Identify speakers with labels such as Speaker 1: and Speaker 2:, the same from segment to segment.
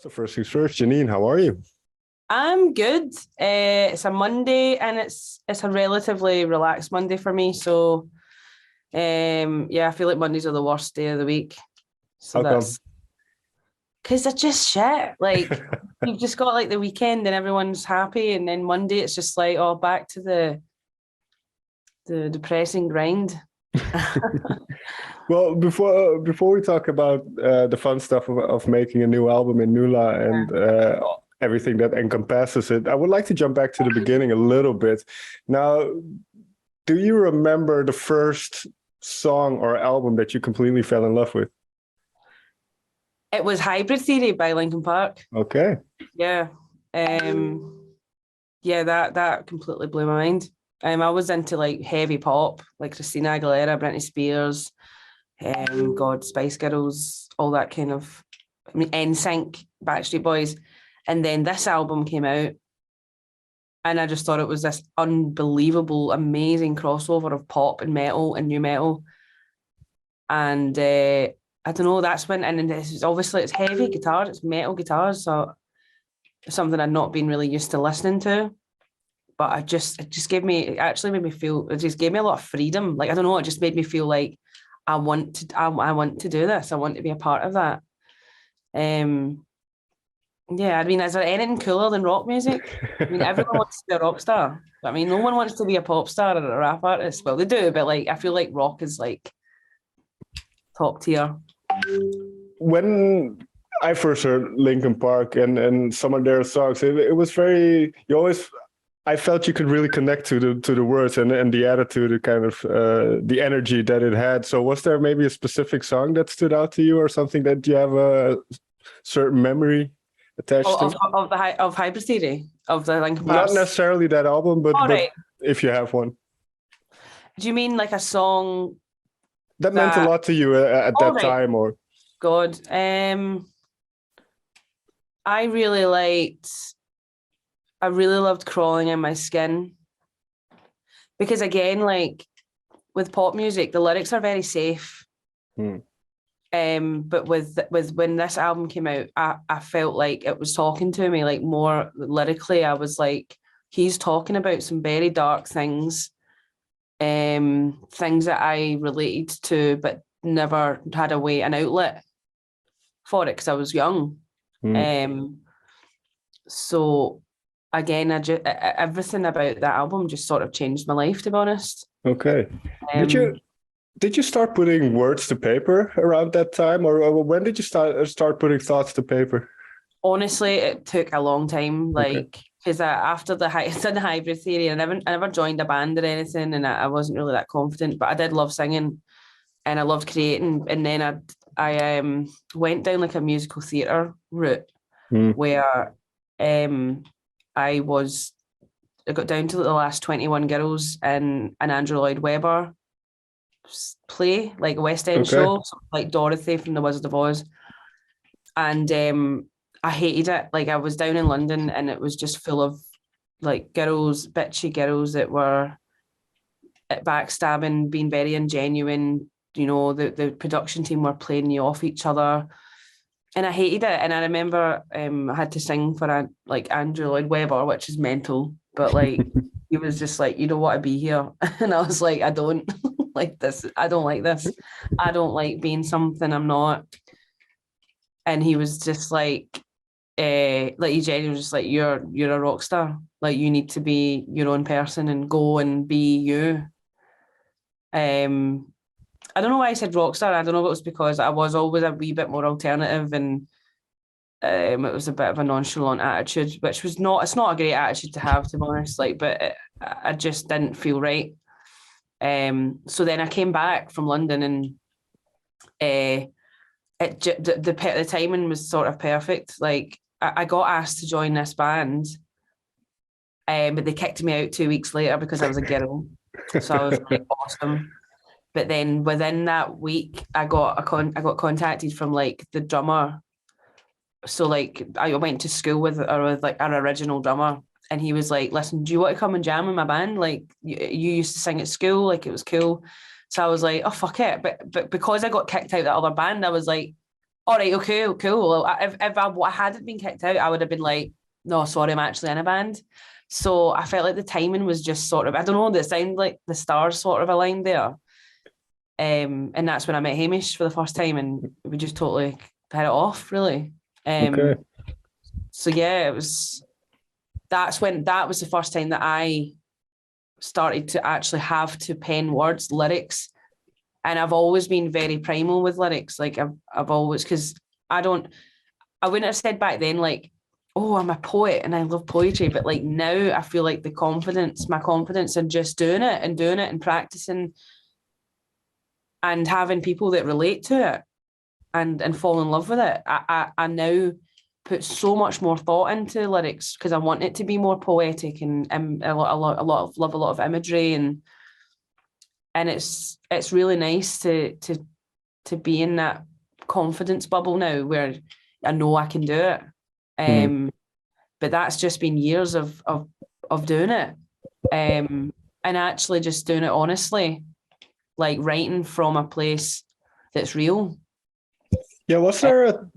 Speaker 1: So first things first, Janine, how are you?
Speaker 2: I'm good. It's a Monday and it's a relatively relaxed Monday for me. So yeah, I feel like Mondays are the worst day of the week. So
Speaker 1: How come?
Speaker 2: that's because they're just shit. Like you've just got like the weekend and everyone's happy, and then Monday it's just like, oh, back to the depressing grind.
Speaker 1: Well, before we talk about the fun stuff of making a new album in NULA and everything that encompasses it, I would like to jump back to the beginning a little bit. Now, do you remember the first song or album that you completely fell in love with?
Speaker 2: It was Hybrid Theory by Linkin Park.
Speaker 1: Okay.
Speaker 2: Yeah. Yeah, that completely blew my mind. I was into like heavy pop, like Christina Aguilera, Britney Spears, Spice Girls, all that kind of, I mean, NSYNC, Backstreet Boys. And then this album came out, and I just thought it was this unbelievable, amazing crossover of pop and metal and new metal. And I don't know, that's when, and it's heavy guitars, it's metal guitars, so it's something I'd not been really used to listening to. But it just actually made me feel, it just gave me a lot of freedom. Like, I don't know, it just made me feel like I want to do this. I want to be a part of that. Yeah, I mean, is there anything cooler than rock music? I mean, everyone wants to be a rock star. I mean, no one wants to be a pop star or a rap artist. Well, they do, but like, I feel like rock is like top tier.
Speaker 1: When I first heard Linkin Park and some of their songs, it was very, I felt you could really connect to the words and the attitude, the kind of the energy that it had. So was there maybe a specific song that stood out to you, or something that you have a certain memory attached to?
Speaker 2: Of Hybrid Theory, of the Linkin Park?
Speaker 1: Not necessarily that album, but if you have one.
Speaker 2: Do you mean like a song
Speaker 1: that meant a lot to you at that time? Or
Speaker 2: God, I really loved Crawling in My Skin, because again, like with pop music, the lyrics are very safe. But with when this album came out, I felt like it was talking to me, like more lyrically. I was like, he's talking about some very dark things, things that I related to, but never had an outlet for it because I was young. So again, everything about that album just sort of changed my life, to be honest.
Speaker 1: Okay. Did you start putting words to paper around that time, or when did you start putting thoughts to paper?
Speaker 2: Honestly, it took a long time, like, because after the Hybrid Theory, I never joined a band or anything, and I wasn't really that confident, but I did love singing and I loved creating. And then I went down like a musical theatre route where I got down to the last 21 girls in an Andrew Lloyd Webber play, like a West End show, like Dorothy from The Wizard of Oz. And I hated it. Like, I was down in London and it was just full of like bitchy girls that were backstabbing, being very ingenuine. You know, the production team were playing you off each other. And I hated it. And I remember I had to sing for Andrew Lloyd Webber, which is mental. But like, he was just like, you don't want to be here. And I was like, I don't like this. I don't like this. I don't like being something I'm not. And he was just like he genuinely was just like, you're a rock star. Like, you need to be your own person and go and be you. I don't know why I said rock star. I don't know if it was because I was always a wee bit more alternative, and it was a bit of a nonchalant attitude, which was not, it's not a great attitude to have, to be honest, like, but I just didn't feel right. So then I came back from London, and the timing was sort of perfect. Like, I got asked to join this band, but they kicked me out 2 weeks later because I was a girl. So I was like, awesome. But then within that week, I got contacted from like the drummer. So like, I went to school with like our original drummer, and he was like, listen, do you want to come and jam in my band? Like, you used to sing at school, like, it was cool. So I was like, oh, fuck it. But because I got kicked out of that other band, I was like, All right, okay, cool. Well, if I hadn't been kicked out, I would have been like, no, sorry, I'm actually in a band. So I felt like the timing was just sort of, I don't know, it sounded like the stars sort of aligned there. And that's when I met Hamish for the first time, and we just totally hit it off, really.
Speaker 1: Okay.
Speaker 2: So yeah, that was the first time that I started to actually have to pen words, lyrics. And I've always been very primal with lyrics. Like I've always, because I wouldn't have said back then, like, oh, I'm a poet and I love poetry. But like now I feel like my confidence in just doing it and practicing and having people that relate to it and fall in love with it. I now put so much more thought into lyrics because I want it to be more poetic and a lot of imagery, and it's really nice to be in that confidence bubble now where I know I can do it. But that's just been years of doing it, and actually just doing it honestly, like writing from a place that's real.
Speaker 1: Yeah, was there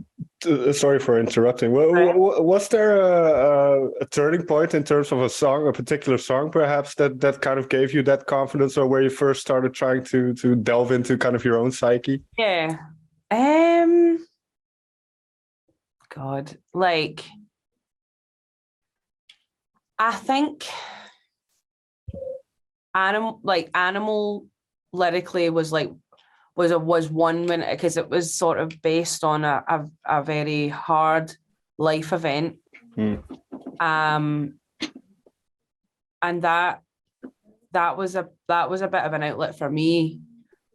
Speaker 1: sorry for interrupting. Was there a turning point in terms of a particular song, perhaps that kind of gave you that confidence, or where you first started trying to delve into kind of your own psyche?
Speaker 2: Yeah. God, like I think animal lyrically was one when, because it was sort of based on a very hard life event. And that was a bit of an outlet for me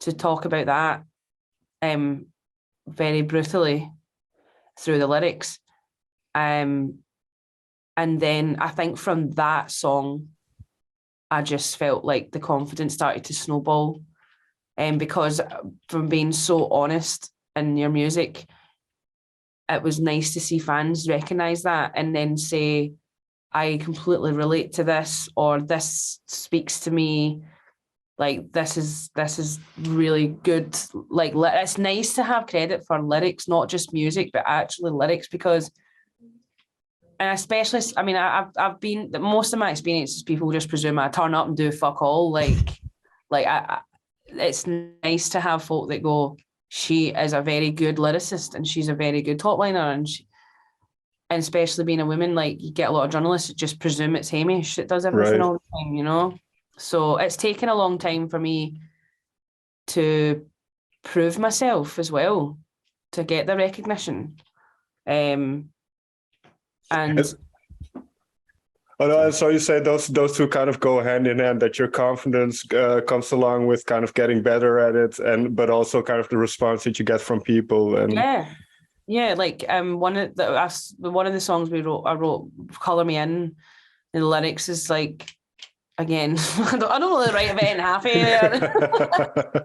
Speaker 2: to talk about that very brutally through the lyrics. And then I think from that song I just felt like the confidence started to snowball. Because from being so honest in your music, it was nice to see fans recognise that and then say, I completely relate to this, or this speaks to me. Like this is really good. Like it's nice to have credit for lyrics, not just music, but actually lyrics, because, and especially, I mean, I've been, most of my experience is people just presume I turn up and do fuck all. It's nice to have folk that go, she is a very good lyricist and she's a very good top liner, and especially being a woman, like you get a lot of journalists that just presume it's Hamish that does everything all the time, you know? So it's taken a long time for me to prove myself as well, to get the recognition.
Speaker 1: So you say those two kind of go hand in hand, that your confidence comes along with kind of getting better at it, but also kind of the response that you get from people. And
Speaker 2: like one of the songs I wrote, "Color Me In," and the lyrics is like, again, I don't really write about it in happy there.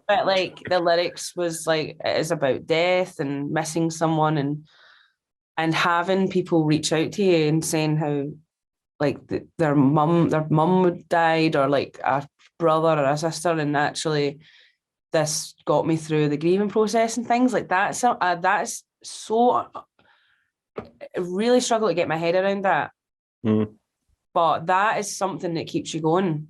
Speaker 2: But like the lyrics was like, it is about death and missing someone, and having people reach out to you and saying how like their mum died, or like a brother or a sister, and actually this got me through the grieving process and things like that. So that's so, I really struggle to get my head around that. But that is something that keeps you going.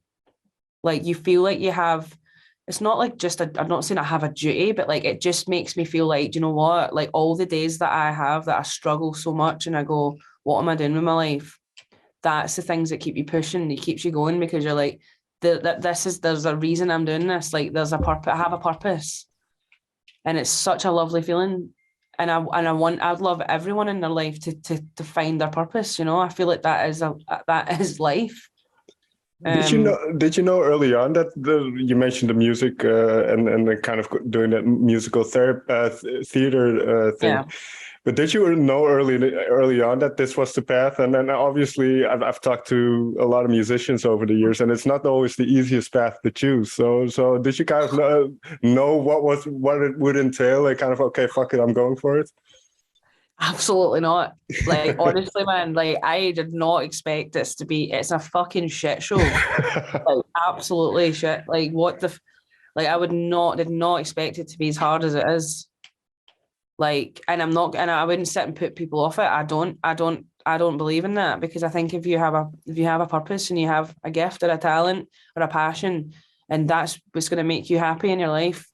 Speaker 2: Like you feel like you have, it's not like just I'm not saying I have a duty, but like it just makes me feel like, do you know what, like all the days that I have that I struggle so much and I go, what am I doing with my life? That's the things that keep you pushing. It keeps you going, because you're like, there's a reason I'm doing this. Like there's a purpose. I have a purpose, and it's such a lovely feeling. And I'd love everyone in their life to find their purpose. You know, I feel like that is life.
Speaker 1: Did you know early on that you mentioned the music and the kind of doing that musical theater thing?
Speaker 2: Yeah.
Speaker 1: But did you know early on that this was the path? And then obviously I've talked to a lot of musicians over the years, and it's not always the easiest path to choose. So did you kind of know what it would entail? Like kind of, okay, fuck it, I'm going for it.
Speaker 2: Absolutely not. Like honestly, man, like I did not expect this to be. It's a fucking shit show. Like absolutely shit. Like what the, like I did not expect it to be as hard as it is. Like, and I wouldn't sit and put people off it. I don't believe in that, because I think if you have a purpose and you have a gift or a talent or a passion, and that's what's going to make you happy in your life,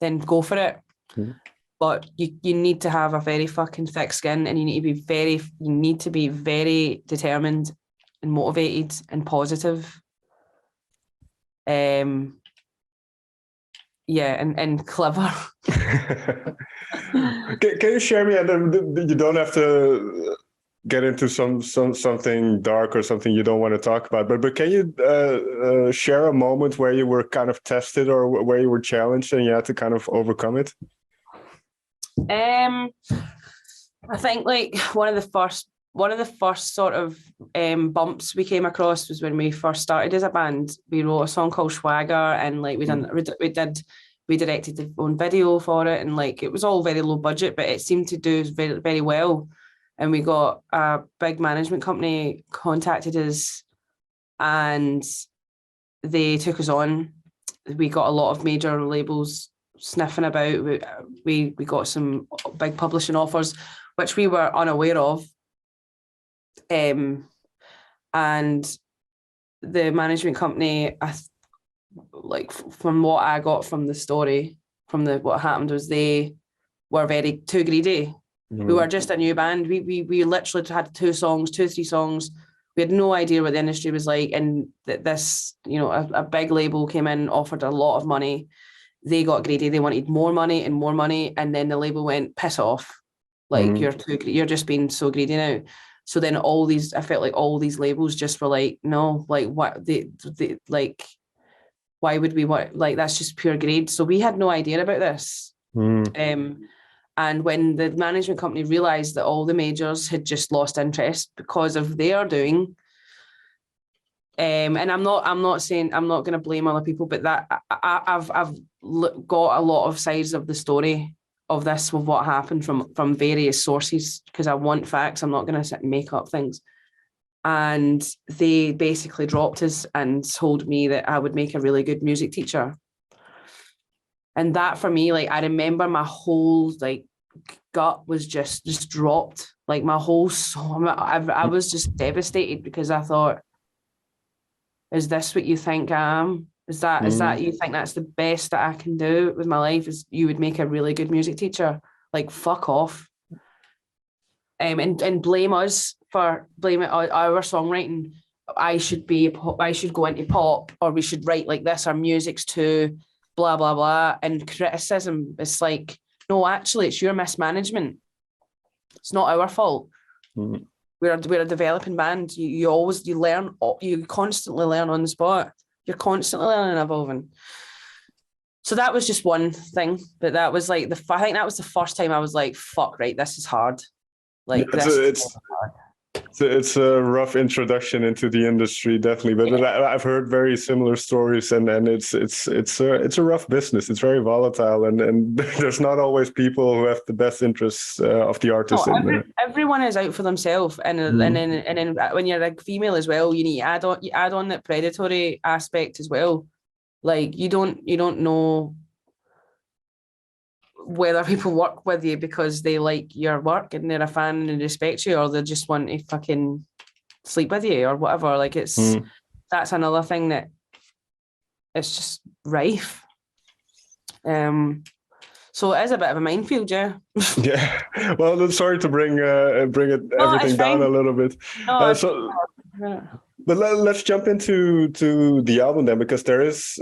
Speaker 2: then go for it.
Speaker 1: Mm.
Speaker 2: But you need to have a very fucking thick skin, and you need to be very determined and motivated and positive. Yeah, and clever.
Speaker 1: Can you share me, and you don't have to get into something dark or something you don't want to talk about, but can you share a moment where you were kind of tested or where you were challenged and you had to kind of overcome it?
Speaker 2: I think like one of the first sort of bumps we came across was when we first started as a band. We wrote a song called Swagger, and like we directed the own video for it, and like it was all very low budget, but it seemed to do very, very well. And we got a big management company contacted us, and they took us on. We got a lot of major labels sniffing about. We got some big publishing offers, which we were unaware of. And the management company, like from what I got from the story, what happened was they were very too greedy. Mm. We were just a new band. We literally had 3 songs. We had no idea what the industry was like, and this, a big label came in, offered a lot of money. They got greedy. They wanted more money, and then the label went, piss off. Like, you're just being so greedy now. So then I felt like all these labels just were like, no, like what they like, why would we want, like, that's just pure greed. So we had no idea about this. And when the management company realized that all the majors had just lost interest because of their doing, and I'm not saying, I'm not going to blame other people, but that I've got a lot of sides of the story of this, of what happened from various sources, because I want facts. I'm not going to sit and make up things. And they basically dropped us and told me that I would make a really good music teacher. And that for me, like, I remember my whole like gut was just dropped. Like my whole soul, I was just devastated, because I thought, is this what you think I am? Is that you think that's the best that I can do with my life? Is you would make a really good music teacher? Like, fuck off. And blame us for blaming our songwriting. I should go into pop, or we should write like this. Our music's too blah blah blah. And criticism, it's like, no, actually, it's your mismanagement. It's not our fault. Mm. We're a developing band. You constantly learn on the spot. You're constantly learning and evolving. So that was just one thing, but that was like I think that was the first time I was like, fuck, right, this is hard. Like, yeah,
Speaker 1: it's a rough introduction into the industry, definitely. But yeah. I've heard very similar stories, and it's a rough business. It's very volatile, and there's not always people who have the best interests of the artist.
Speaker 2: No, everyone is out for themselves, and then when you're a female as well, you need to add on that predatory aspect as well. Like, you don't know whether people work with you because they like your work and they're a fan and respect you, or they just want to fucking sleep with you or whatever. Like, that's another thing that it's just rife. So it is a bit of a minefield, yeah.
Speaker 1: Yeah. Well, I'm sorry to bring everything down a little bit. No, but let's jump into the album then, because there is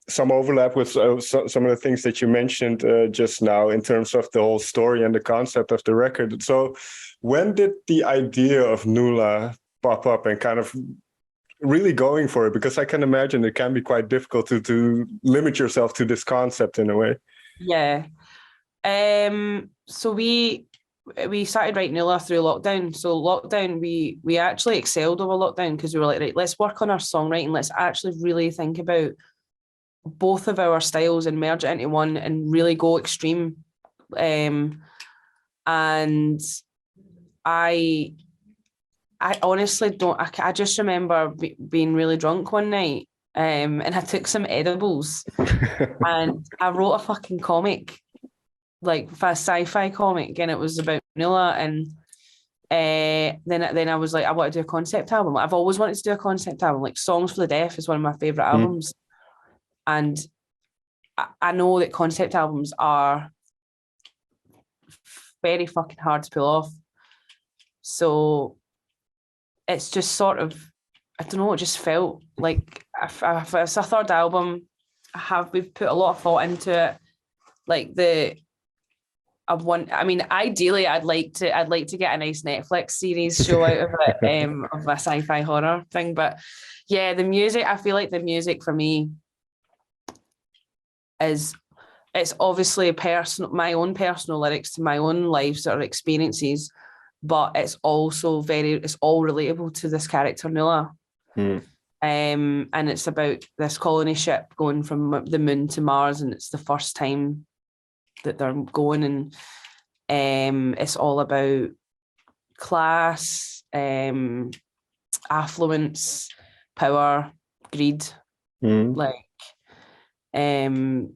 Speaker 1: some overlap with some of the things that you mentioned just now in terms of the whole story and the concept of the record. So when did the idea of NULA pop up and kind of really going for it? Because I can imagine it can be quite difficult to limit yourself to this concept in a way.
Speaker 2: Yeah. So we started writing NULA through lockdown. So lockdown, we actually excelled over lockdown, because we were like, right, let's work on our songwriting. Let's actually really think about both of our styles and merge it into one and really go extreme. And I honestly don't, I just remember being really drunk one night, and I took some edibles and I wrote a fucking comic like a sci-fi comic, and it was about NULA, and then I was like, I want to do a concept album. I've always wanted to do a concept album. Like Songs for the Deaf is one of my favorite albums, and I know that concept albums are very fucking hard to pull off. So it's just sort of, I don't know, it just felt like it's a third album. We've put a lot of thought into it. Like ideally I'd like to get a nice Netflix series show out of it, of a sci-fi horror thing. But yeah, the music, I feel like the music for me it's obviously my own personal lyrics to my own lives or experiences, but it's also it's all relatable to this character NULA. And it's about this colony ship going from the moon to Mars, and it's the first time that they're going, and it's all about class, affluence, power, greed, like, and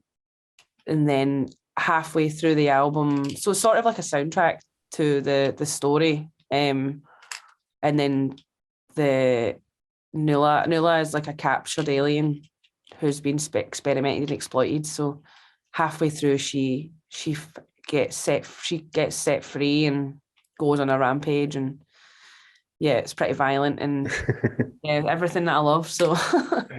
Speaker 2: then halfway through the album, so it's sort of like a soundtrack to the story, and then the NULA is like a captured alien who's been experimented and exploited. So halfway through, she gets set free and goes on a rampage, and yeah, it's pretty violent and yeah, everything that I love. So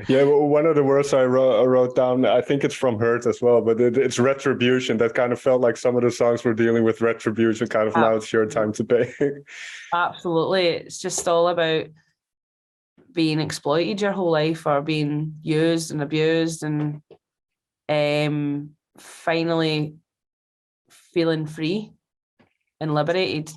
Speaker 1: yeah, well, one of the words I wrote down, I think it's from Hurt as well, but it's retribution. That kind of felt like some of the songs were dealing with retribution, kind of now it's your time to pay. Absolutely.
Speaker 2: It's just all about being exploited your whole life, or being used and abused, and finally feeling free and liberated.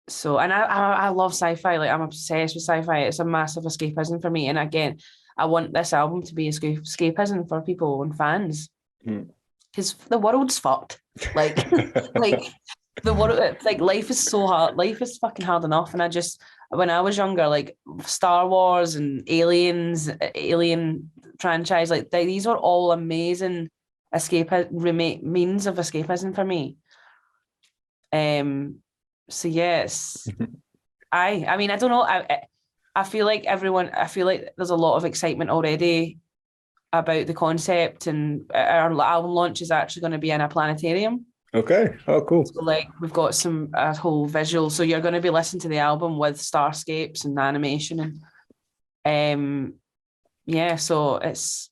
Speaker 2: So, and I love sci-fi. Like, I'm obsessed with sci-fi. It's a massive escapism for me. And again, I want this album to be escapism for people and fans, because the world's fucked. Like, like the world, like life is so hard. Life is fucking hard enough. And when I was younger, like Star Wars and Alien franchise, like these were all amazing means of escapism for me. So yes, I mean, I don't know. I feel like there's a lot of excitement already about the concept, and our album launch is actually going to be in a planetarium.
Speaker 1: Okay. Oh, cool.
Speaker 2: So like we've got a whole visual. So you're going to be listening to the album with starscapes and animation, and yeah. So it's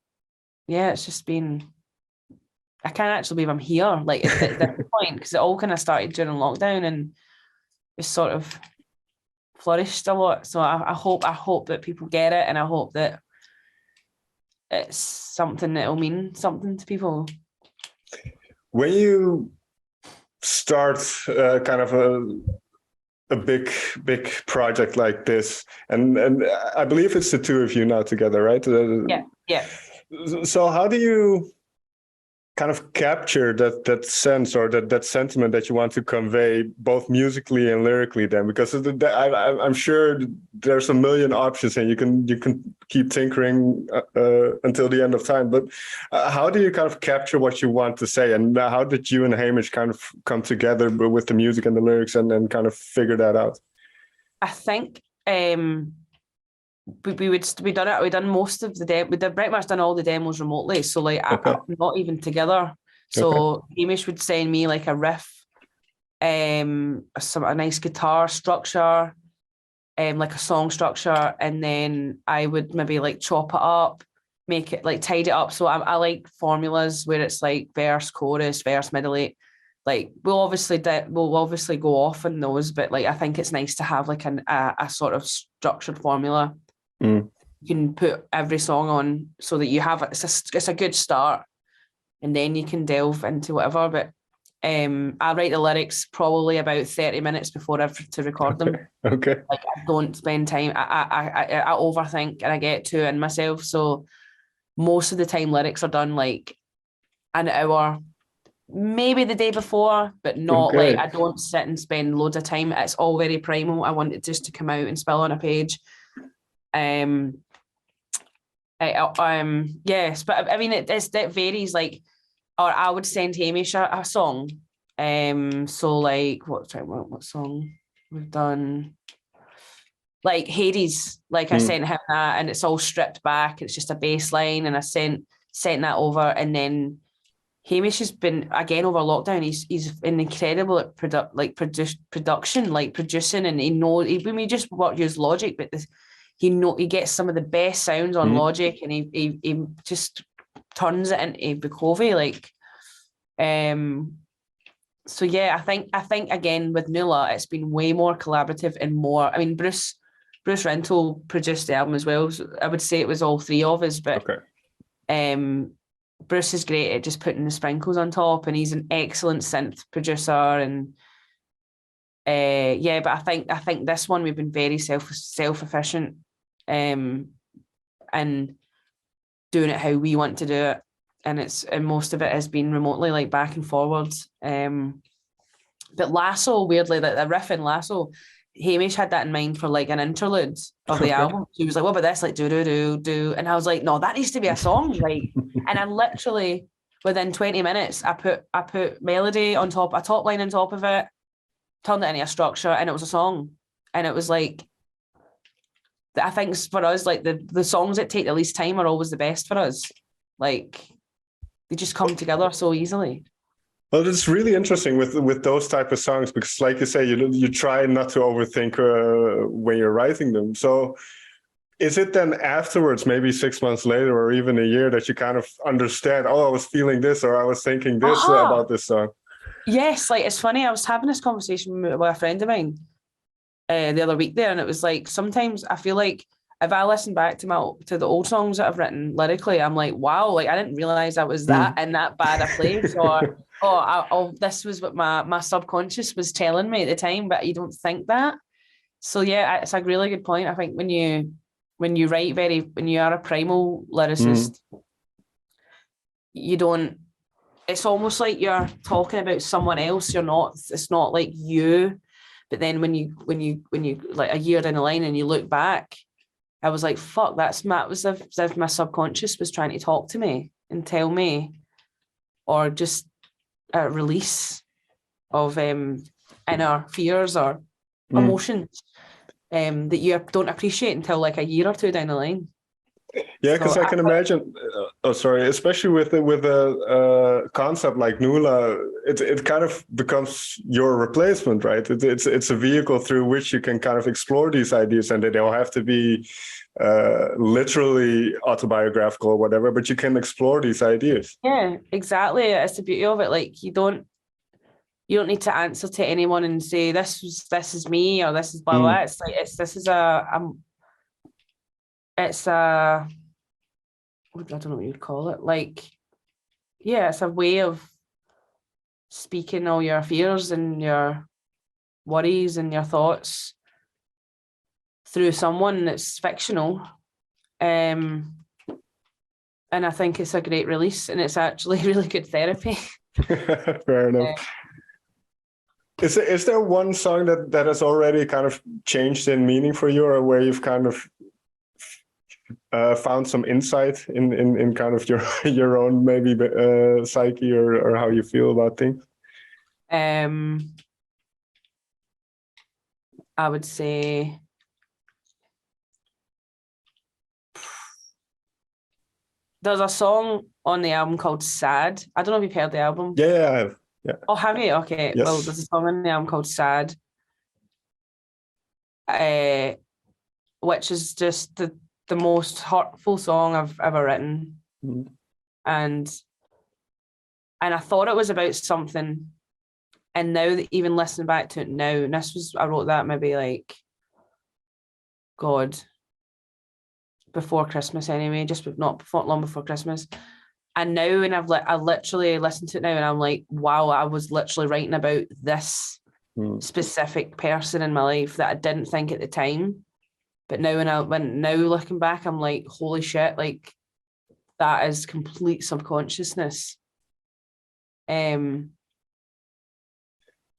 Speaker 2: just been. I can't actually believe I'm here. Like at this point, because it all kind of started during lockdown, and it's sort of flourished a lot. So I hope that people get it, and I hope that it's something that'll mean something to people.
Speaker 1: When you start kind of a big project like this, and I believe it's the two of you now together, right?
Speaker 2: Yeah.
Speaker 1: So how do you kind of capture that sense or that sentiment that you want to convey, both musically and lyrically then? Because I'm sure there's a million options and you can keep tinkering until the end of time, but how do you kind of capture what you want to say, and how did you and Hamish kind of come together with the music and the lyrics and then kind of figure that out?
Speaker 2: I think we done most of the we'd pretty much done all the demos remotely, so like okay. Not even together. So okay. Hamish would send me like a riff, a nice guitar structure, like a song structure, and then I would maybe like chop it up, make it like tidy it up. So I like formulas where it's like verse, chorus, verse, middle, eight. Like we'll obviously go off in those, but like I think it's nice to have like a sort of structured formula. You can put every song on so that you have it's a good start, and then you can delve into whatever. But I write the lyrics probably about 30 minutes before to record them.
Speaker 1: Okay.
Speaker 2: Like I don't spend time. I overthink and I get too in myself. So most of the time lyrics are done like an hour, maybe the day before, but not like I don't sit and spend loads of time. It's all very primal. I want it just to come out and spill on a page. Yes, but I mean it varies. Like or I would send Hamish a song. So like what song we've done? Like Hades, like I sent him that, and it's all stripped back. It's just a bass line, and I sent that over, and then Hamish has been again over lockdown. He's incredible at production, like producing, and when we just use Logic, but he gets some of the best sounds on Logic, and he just turns it into VUKOVI, like. So yeah, I think again with NULA, it's been way more collaborative and more. I mean, Bruce Rental produced the album as well. So I would say it was all three of us, but Bruce is great at just putting the sprinkles on top, and he's an excellent synth producer. And but I think this one we've been very self-efficient, and doing it how we want to do it. And most of it has been remotely, like back and forwards. But Lasso, weirdly, the riff in Lasso, Hamish had that in mind for like an interlude of the album. He was like, "What about this? Like do," and I was like, "No, that needs to be a song." Like, and I literally within 20 minutes, I put melody on top, a top line on top of it, turned it into a structure, and it was a song. And it was like, I think for us, like the songs that take the least time are always the best for us. Like, they just come together so easily.
Speaker 1: Well, it's really interesting with those type of songs, because like you say, you try not to overthink when you're writing them. So is it then afterwards, maybe 6 months later or even a year, that you kind of understand, oh, I was feeling this, or I was thinking this about this song?
Speaker 2: Yes, like it's funny, I was having this conversation with a friend of mine the other week there, and it was like, sometimes I feel like if I listen back to the old songs that I've written lyrically, I'm like, wow, like I didn't realize I was that in that bad a place, or this was what my subconscious was telling me at the time, but you don't think that. So yeah, it's a really good point. I think when you write when you are a primal lyricist, you don't. It's almost like you're talking about someone else. It's not like you. But then when you like a year down the line and you look back, I was like, fuck, that was as if my subconscious was trying to talk to me and tell me, or just a release of inner fears or emotions that you don't appreciate until like a year or two down the line.
Speaker 1: Yeah, because I can imagine. Especially with a concept like NULA, it kind of becomes your replacement, right? It's a vehicle through which you can kind of explore these ideas, and they don't have to be literally autobiographical or whatever, but you can explore these ideas.
Speaker 2: Yeah, exactly. It's the beauty of it. Like you don't need to answer to anyone and say this is me or this is blah blah. It's like I don't know what you'd call it. Like, yeah, it's a way of speaking all your fears and your worries and your thoughts through someone that's fictional. And I think it's a great release, and it's actually really good therapy.
Speaker 1: Fair enough. Is there one song that has already kind of changed in meaning for you, or where you've kind of found some insight in kind of your own maybe psyche or how you feel about things?
Speaker 2: I would say there's a song on the album called Sad. I don't know if you've heard the album.
Speaker 1: Yeah, I have. Yeah.
Speaker 2: Oh, have you? Okay.
Speaker 1: Yes.
Speaker 2: Well, there's a song on the album called Sad, which is just the most hurtful song I've ever written. And I thought it was about something, and now that even listening back to it now, and I wrote that maybe like, God, before Christmas anyway, not long before Christmas. And now, and I literally listened to it now, and I'm like, wow, I was literally writing about this specific person in my life that I didn't think at the time. But now, now looking back, I'm like, holy shit, like that is complete subconsciousness.
Speaker 1: Yeah,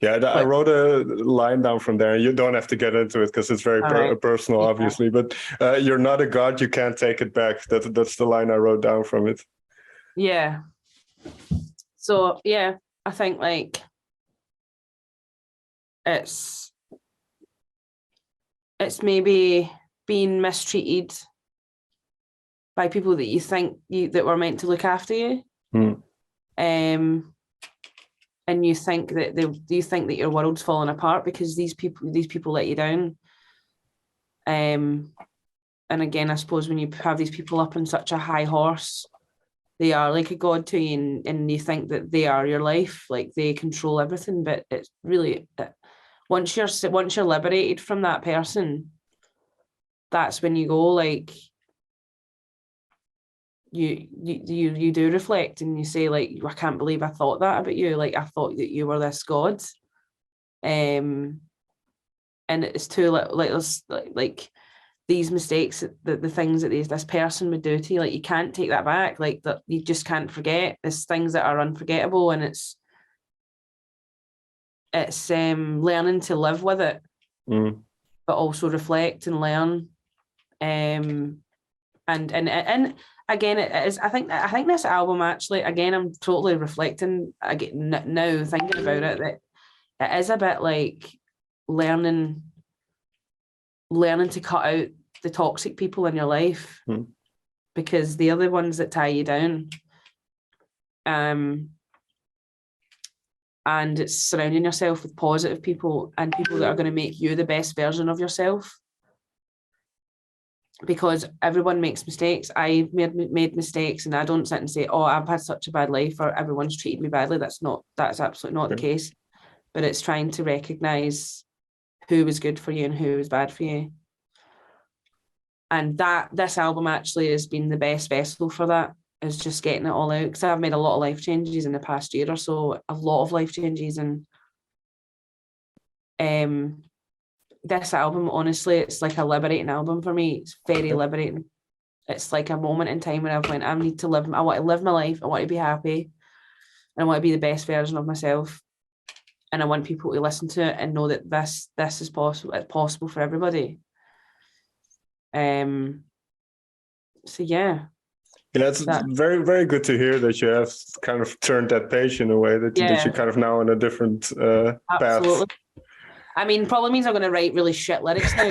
Speaker 1: I wrote a line down from there. You don't have to get into it because it's very personal, obviously. But you're not a god, you can't take it back. That's the line I wrote down from it.
Speaker 2: Yeah. So yeah, I think like it's maybe being mistreated by people that you think that were meant to look after you. And you think that your world's falling apart because these people let you down. And again, I suppose when you have these people up on such a high horse, they are like a god to you, and you think that they are your life, like they control everything. But it's really, once you're liberated from that person, that's when you go like, you do reflect and you say like, I can't believe I thought that about you. Like I thought that you were this god. And it's too like these mistakes, the things that this person would do to you, like you can't take that back. Like that, you just can't forget. There's things that are unforgettable, and it's learning to live with it, but also reflect and learn. And again, it is. I think this album actually, again, I'm totally reflecting again now, thinking about it, that it is a bit like learning to cut out the toxic people in your life, because they're the ones that tie you down. And it's surrounding yourself with positive people and people that are going to make you the best version of yourself. Because everyone makes mistakes. I made mistakes, and I don't sit and say, oh, I've had such a bad life, or everyone's treated me badly. That's absolutely not the case. But it's trying to recognize who was good for you and who was bad for you. And this album actually has been the best vessel for that, is just getting it all out. Because I've made a lot of life changes in the past year or so, a lot of life changes. And this album, honestly, it's like a liberating album for me. It's very liberating. It's like a moment in time when I went, I want to live my life. I want to be happy. And I want to be the best version of myself. And I want people to listen to it and know that this is possible. It's possible for everybody. So yeah.
Speaker 1: Yeah, it's very, very good to hear that you have kind of turned that page in a way that you're kind of now on a different path.
Speaker 2: I mean, probably means I'm going to write really shit lyrics now.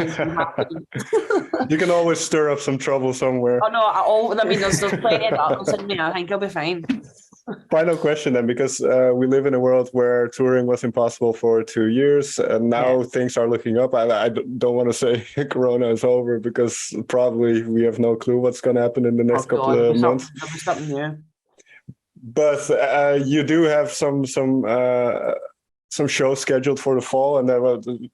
Speaker 1: You can always stir up some trouble somewhere.
Speaker 2: Oh no! I mean, there's plenty of that in me. I think I'll be fine.
Speaker 1: Final question then, because we live in a world where touring was impossible for 2 years, and now things are looking up. I don't want to say Corona is over, because probably we have no clue what's going to happen in the next couple of months.
Speaker 2: There'll be something new.
Speaker 1: But you do have some shows scheduled for the fall, and then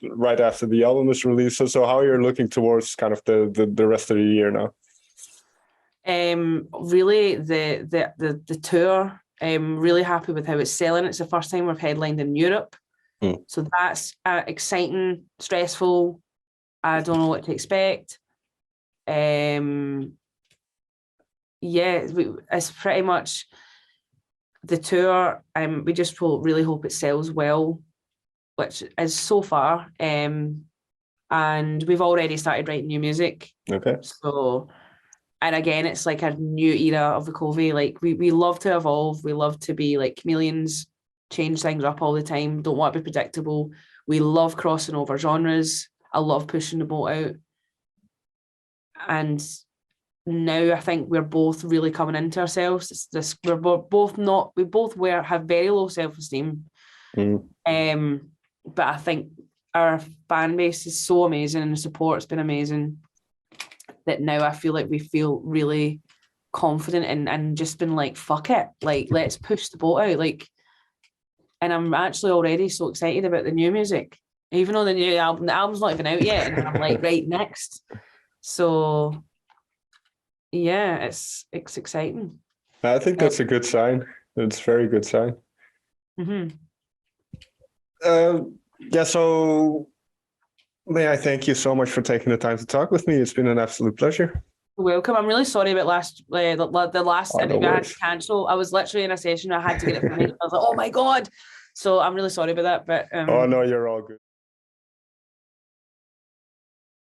Speaker 1: right after the album is released. So how you're looking towards kind of the rest of the year now?
Speaker 2: Really the tour. I'm really happy with how it's selling. It's the first time we've headlined in Europe, so that's exciting, stressful. I don't know what to expect. It's pretty much the tour. We just really hope it sells well, which is so far. And we've already started writing new music.
Speaker 1: Okay.
Speaker 2: So, and again, it's like a new era of VUKOVI. Like we love to evolve. We love to be like chameleons, change things up all the time. Don't want to be predictable. We love crossing over genres. I love pushing the boat out. And now I think we're both really coming into ourselves. We both have very low self-esteem. But I think our fan base is so amazing, and the support's been amazing, that now I feel like we feel really confident and just been like, fuck it, like let's push the boat out. Like, and I'm actually already so excited about the new music, even though the album's not even out yet, and I'm like, right, next. So yeah, it's exciting.
Speaker 1: I think that's a good sign. It's a very good sign. So may I thank you so much for taking the time to talk with me. It's been an absolute pleasure.
Speaker 2: You're welcome. I'm really sorry about the last interview I had to cancel. I was literally in a session. I had to get it finished. I was like, oh my God. So I'm really sorry about that. But
Speaker 1: oh no, you're all good.